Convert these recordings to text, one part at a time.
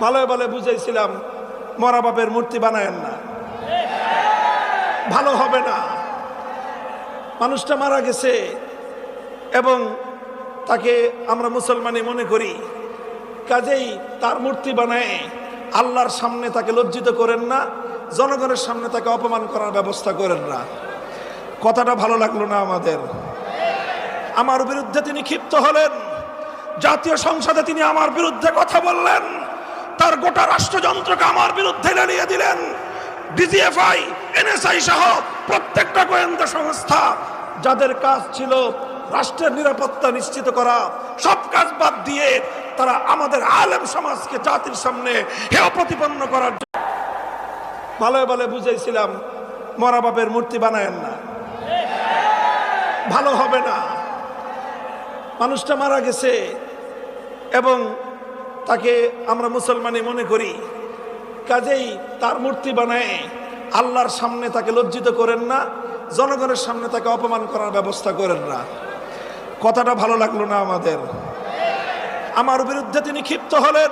ভালো ভালো বুঝাইছিলাম, মরা বাপের মূর্তি বানায়েন না, ভালো হবে না। মানুষটা মারা গেছে এবং তাকে আমরা মুসলমানই মনে করি, কাজেই তার মূর্তি বানায় আল্লাহর সামনে তাকে লজ্জিত করেন না, জনগণের সামনে তাকে অপমান করার ব্যবস্থা করেন না। কথাটা ভালো লাগলো না আমাদের। আমার বিরুদ্ধে তিনি ক্ষিপ্ত হলেন, জাতীয় সংসদে তিনি আমার বিরুদ্ধে কথা বললেন, তার গোটা রাষ্ট্রযন্ত্রকে আমার বিরুদ্ধে লেলিয়ে দিলেন। ডিজিএফআই, এনএসআই সহ প্রত্যেকটা গোয়েন্দা সংস্থা যাদের কাজ ছিল রাষ্ট্রের নিরাপত্তা নিশ্চিত করা, সব কাজ বাদ দিয়ে তারা আমাদের আলেম সমাজকে জাতির সামনে হেয় প্রতিপন্ন করার জন্য ভালো ভালো বুঝাইছিলাম, মরা বাপের মূর্তি বানায়েন না, ভালো হবে না। মানুষটা মারা গেছে এবং তাকে আমরা মুসলমানই মনে করি, কাজেই তার মূর্তি বানায় আল্লাহর সামনে তাকে লজ্জিত করেন না, জনগণের সামনে তাকে অপমান করার ব্যবস্থা করেন না। কথাটা ভালো লাগলো না আমাদের। আমার বিরুদ্ধে তিনি ক্ষিপ্ত হলেন,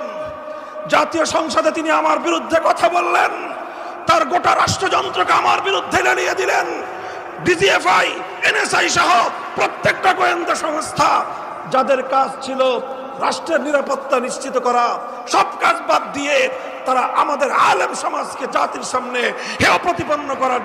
জাতীয় সংসদে তিনি আমার বিরুদ্ধে কথা বললেন, তার গোটা রাষ্ট্রযন্ত্রকে আমার বিরুদ্ধে লেলিয়ে দিলেন। ডিজিএফআই, এনএসআই সহ প্রত্যেকটা গোয়েন্দা সংস্থা যাদের কাজ ছিল রাষ্ট্রের নিরাপত্তা নিশ্চিত করা, সব কাজ বাদ দিয়ে তারা আমাদের আলেম সমাজকে জাতির সামনে হেয় প্রতিপন্ন করার